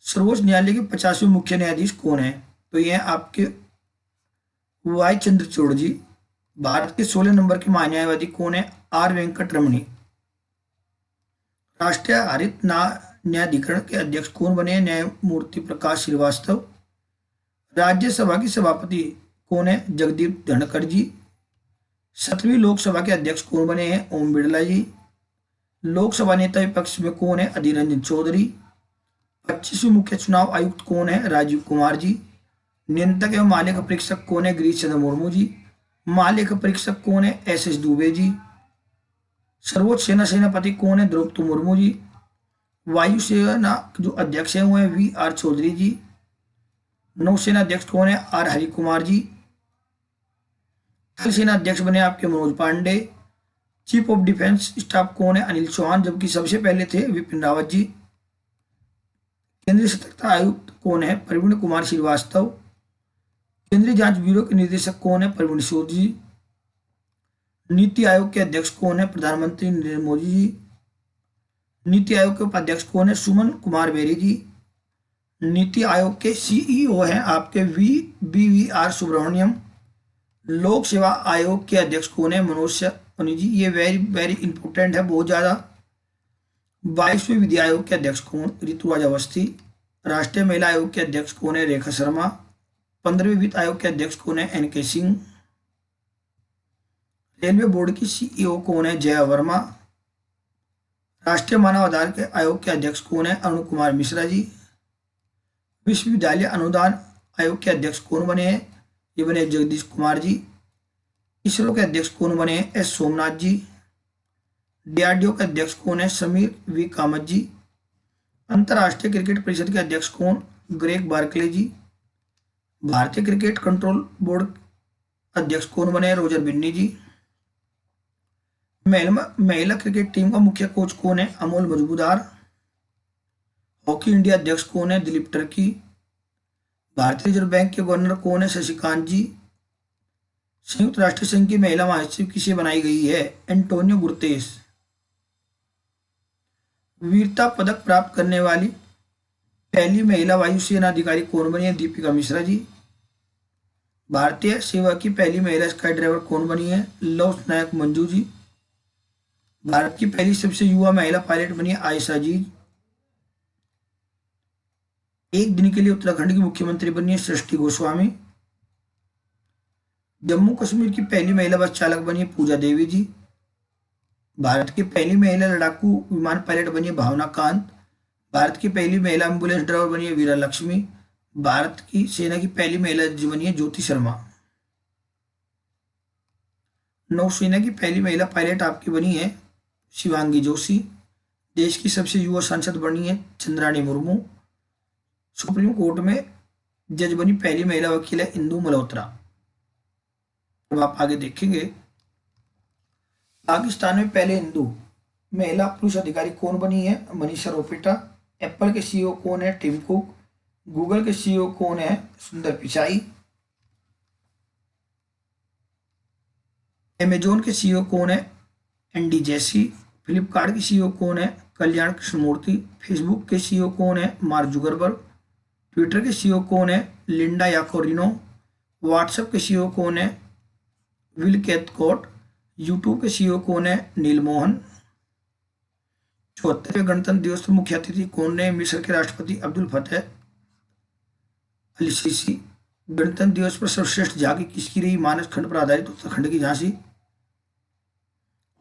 सर्वोच्च न्यायालय के 50वें मुख्य न्यायाधीश कौन है? तो ये आपके वाई चंद्रचूड़ जी। भारत के 16 नंबर के महान्यायवादी कौन है? आर वेंकट रमणी। राष्ट्रीय हरित न्यायाधिकरण के अध्यक्ष कौन बने हैं? न्यायमूर्ति प्रकाश श्रीवास्तव। राज्यसभा की सभापति कौन है? जगदीप धनखड़ जी। 7वीं लोकसभा के अध्यक्ष कौन बने हैं? ओम बिरला जी। लोकसभा नेता विपक्ष में कौन है? अधीर रंजन चौधरी। 25वीं मुख्य चुनाव आयुक्त कौन है? राजीव कुमार जी। नियंत्रक एवं माल्यक परीक्षक कौन है? गिरीश चंद्र मुर्मू जी। माल्यक परीक्षक कौन है? एस दुबे जी। सर्वोच्च सेनापति कौन है? द्रौपदी मुर्मू जी। वायुसेना जो अध्यक्ष है वो है VR चौधरी जी। नौसेना अध्यक्ष कौन है? R हरि कुमार जी। थल सेना अध्यक्ष बने आपके Manoj Pande. Chief of defence staff कौन है? अनिल चौहान, जबकि सबसे पहले थे विपिन रावत जी। केंद्रीय सतर्कता आयुक्त कौन है? प्रवीण कुमार श्रीवास्तव। केंद्रीय जांच ब्यूरो के निदेशक कौन है? प्रवीण सूद जी। नीति आयोग के अध्यक्ष कौन है? प्रधानमंत्री नरेंद्र मोदी जी। नीति आयोग के उपाध्यक्ष कौन है? सुमन कुमार बेरी जी। नीति आयोग के CEO हैं आपके BVR सुब्रमण्यम। लोक सेवा आयोग के अध्यक्ष कौन है? मनोज सोनी जी। ये वेरी वेरी इंपॉर्टेंट है, बहुत ज्यादा। 22वें विधि आयोग के अध्यक्ष कौन? ऋतुराज अवस्थी। राष्ट्रीय महिला आयोग के अध्यक्ष कौन है? रेखा शर्मा। 15वें वित्त आयोग के अध्यक्ष कौन है? NK सिंह। रेलवे बोर्ड की CEO कौन है? जया वर्मा। राष्ट्रीय मानव आधार के आयोग के अध्यक्ष कौन है? अरुण कुमार मिश्रा जी। विश्वविद्यालय अनुदान आयोग के अध्यक्ष कौन बने हैं? ये बने जगदीश कुमार जी। इसरो के अध्यक्ष कौन बने हैं? S सोमनाथ जी। DRDO के अध्यक्ष कौन है? समीर V कामत जी। अंतर्राष्ट्रीय क्रिकेट परिषद के अध्यक्ष कौन? ग्रेग बार्कले जी। भारतीय क्रिकेट कंट्रोल बोर्ड अध्यक्ष कौन बने हैं? रोजर बिन्नी जी। महिला क्रिकेट टीम का मुख्य कोच कौन है? अमोल मजमूदार। हॉकी इंडिया अध्यक्ष कौन है? दिलीप टर्की। भारतीय रिजर्व बैंक के गवर्नर कौन है? शशिकांत जी। संयुक्त राष्ट्र संघ की महिला महासचिव किसे बनाई गई है? Antonio Guterres. वीरता पदक प्राप्त करने वाली पहली महिला वायुसेना अधिकारी कौन बनी है? दीपिका मिश्रा जी। भारतीय सेवा की पहली महिला स्काई ड्राइवर कौन बनी है? लव नायक मंजू जी। भारत की पहली सबसे युवा महिला पायलट बनी है आयशा जी। एक दिन के लिए उत्तराखंड की मुख्यमंत्री बनी है सृष्टि गोस्वामी। जम्मू कश्मीर की पहली महिला बस चालक बनी है पूजा देवी जी। भारत की पहली महिला लड़ाकू विमान पायलट बनी है भावना कांत। भारत की पहली महिला एम्बुलेंस ड्राइवर बनी है वीरा लक्ष्मी। भारत की सेना की पहली महिला बनी है ज्योति शर्मा। नौसेना की पहली महिला पायलट आपकी बनी है शिवांगी जोशी। देश की सबसे युवा सांसद बनी है चंद्राणी मुर्मू। सुप्रीम कोर्ट में जज बनी पहली महिला वकील है इंदु मल्होत्रा। अब आप आगे देखेंगे, पाकिस्तान में पहले हिंदू महिला पुलिस अधिकारी कौन बनी है? मनीषा रोपेटा। एप्पल के CEO कौन है? Tim Cook. गूगल के CEO कौन है? सुंदर पिचाई। अमेजोन के CEO कौन है? Andy Jassy. फ्लिपकार्ट के CEO कौन है? कल्याण कृष्णमूर्ति। फेसबुक के CEO कौन है? Mark Zuckerberg. ट्विटर के CEO कौन है? लिंडा याकोरिनो। व्हाट्सएप के CEO कौन है? Will Cathcart. यूट्यूब के CEO कौन है? नील मोहन। 74वें गणतंत्र दिवस पर मुख्य अतिथि कौन है? मिस्र के राष्ट्रपति अब्दुल फतेह अल सीसी। गणतंत्र दिवस पर सर्वश्रेष्ठ झांकी किसकी रही? मानस खंड पर आधारित उत्तराखंड की झांसी।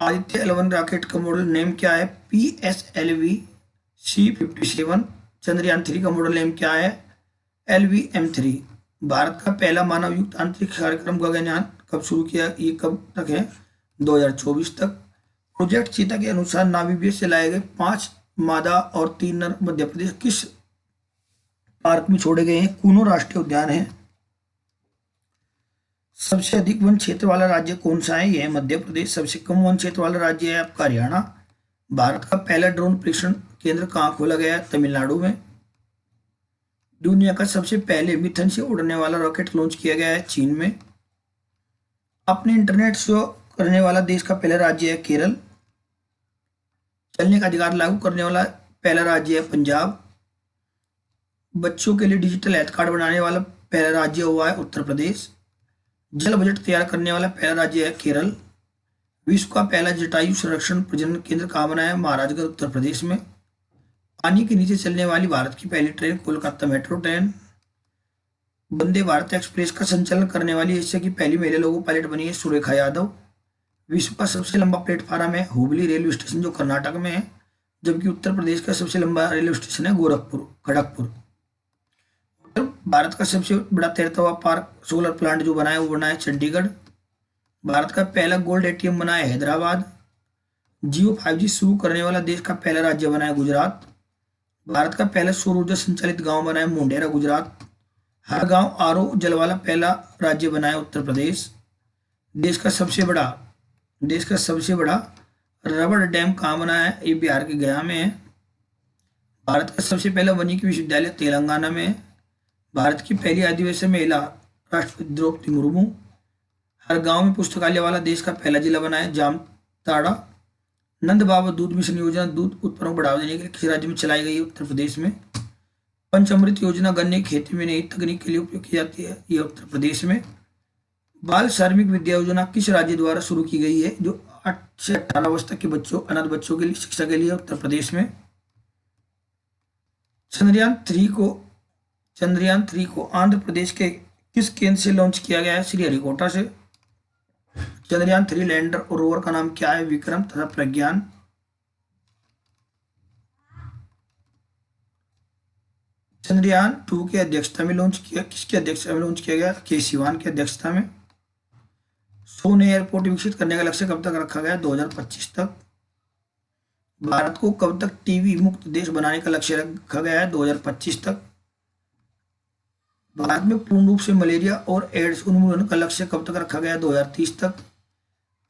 आदित्य L1 रॉकेट का मॉडल नेम क्या है? PSLV C57। चंद्रयान 3 का मॉडल नेम क्या है? LVM3। भारत का पहला मानव युक्त अंतरिक्ष कार्यक्रम गगनयान कब शुरू किया? ये कब तक है? 2024 तक। प्रोजेक्ट चीता के अनुसार नामीबिया से लाए गए 5 मादा और 3 नर मध्य प्रदेश किस पार्क में छोड़े गए हैं? कूनो राष्ट्रीय उद्यान है। सबसे अधिक वन क्षेत्र वाला राज्य कौन सा है? यह है मध्य प्रदेश। सबसे कम वन क्षेत्र वाला राज्य है आपका हरियाणा। भारत का पहला ड्रोन परीक्षण केंद्र कहाँ खोला गया है? तमिलनाडु में। दुनिया का सबसे पहले मिथन से उड़ने वाला रॉकेट लॉन्च किया गया है चीन में। अपने इंटरनेट शो करने वाला देश का पहला राज्य है केरल। चलने का अधिकार लागू करने वाला पहला राज्य है पंजाब। बच्चों के लिए डिजिटल हेल्थ कार्ड बनाने वाला पहला राज्य हुआ है उत्तर प्रदेश। जल बजट तैयार करने वाला पहला राज्य है केरल। विश्व का पहला जटायु संरक्षण प्रजनन केंद्र कहाँ बना है? महाराजगंज उत्तर प्रदेश में। पानी के नीचे चलने वाली भारत की पहली train Kolkata metro train. Vande Bharat express का संचालन करने वाली एशिया की पहली महिला लोको पायलट बनी है सुरेखा यादव। विश्व का सबसे लंबा प्लेटफार्म है हुबली रेलवे स्टेशन जो कर्नाटक में है, जबकि उत्तर प्रदेश का सबसे लंबा रेलवे स्टेशन है गोरखपुर खड़गपुर। उत्तर भारत का सबसे बड़ा तैरता हुआ पार्क सोलर प्लांट जो बना है वो बना है चंडीगढ़। भारत का पहला गोल्ड एटीएम बना है हैदराबाद। जियो 5G शुरू करने वाला देश का पहला राज्य बना है गुजरात। भारत का पहला सौर ऊर्जा संचालित गांव बना है मुंडेरा गुजरात। हर गांव आरओ जल वाला पहला राज्य बना है उत्तर प्रदेश। देश का सबसे बड़ा देश का सबसे बड़ा रबड़ डैम कहाँ बना है, ये बिहार के गया में है। भारत का सबसे पहला वनिकी विश्वविद्यालय तेलंगाना में है। भारत की पहली आदिवासी महिला राष्ट्रपति द्रौपदी मुर्मू। हर गांव में पुस्तकालय वाला देश का पहला जिला बना है जामताड़ा। नंद बाबा दूध मिशन योजना दूध उत्पादन को बढ़ावा देने के लिए किस राज्य में चलाई गई है, उत्तर प्रदेश में। पंचामृत योजना गन्ने की खेती में नई तकनीक के लिए उपयोग की जाती है, यह उत्तर प्रदेश में। बाल श्रमिक विद्या योजना किस राज्य द्वारा शुरू की गई है, जो 8 से 18 वर्ष तक के बच्चों अनाथ बच्चों के लिए शिक्षा के लिए, उत्तर प्रदेश में। चंद्रयान 3 को आंध्र प्रदेश के किस केंद्र से लॉन्च किया गया है, श्रीहरिकोटा से। चंद्रयान 3 लैंडर और रोवर का नाम क्या है, विक्रम तथा प्रज्ञान। चंद्रयान 2 की अध्यक्षता में लॉन्च किया, किसकी अध्यक्षता में लॉन्च किया गया, के सिवान की अध्यक्षता में। सोने एयरपोर्ट विकसित करने का लक्ष्य कब तक रखा गया, 2025 तक। भारत को कब तक टीबी मुक्त देश बनाने का लक्ष्य रखा गया है, 2025 तक। भारत में पूर्ण रूप से मलेरिया और एड्स उन्मूलन का लक्ष्य कब तक रखा गया है, 2030 तक।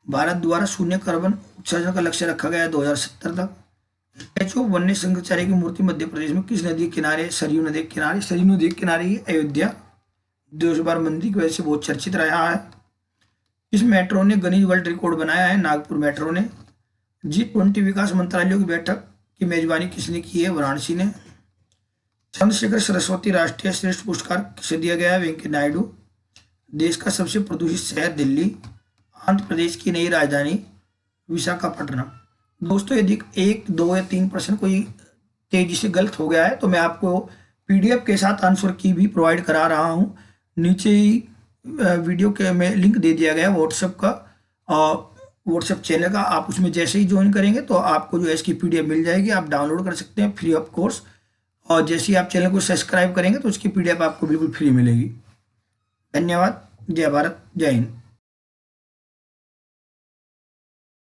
भारत द्वारा शून्य कार्बन उत्सर्जन का लक्ष्य रखा गया है 2070 तक। स्टैचू ऑफ वन्य शंकराचार्य की मूर्ति मध्य प्रदेश में किस नदी के किनारे, सरयू नदी के किनारे। सरयू नदी के किनारे ही अयोध्या 200 बार मंदिर की वजह से बहुत चर्चित रहा है। इस मेट्रो ने गिनीज वर्ल्ड रिकॉर्ड बनाया है, नागपुर मेट्रो ने। G20 विकास मंत्रालयों की बैठक की मेजबानी किसने की है, वाराणसी ने। चंद्रशेखर सरस्वती राष्ट्रीय श्रेष्ठ पुरस्कार किसे दिया गया है, वेंकैया नायडू। देश का सबसे प्रदूषित शहर दिल्ली। आंध्र प्रदेश की नई राजधानी विशाखापट्टनम। दोस्तों यदि 1, 2 या 3 प्रश्न कोई तेजी से गलत हो गया है तो मैं आपको PDF के साथ आंसर की भी प्रोवाइड करा रहा हूँ। नीचे ही वीडियो के में लिंक दे दिया गया व्हाट्सएप का, व्हाट्सएप चैनल का। आप उसमें जैसे ही ज्वाइन करेंगे तो आपको जो है इसकी PDF मिल जाएगी, आप डाउनलोड कर सकते हैं फ्री ऑफ कोर्स। और जैसे ही आप चैनल को सब्सक्राइब करेंगे तो उसकी PDF आपको बिल्कुल फ्री मिलेगी। धन्यवाद। जय भारत, जय हिंद।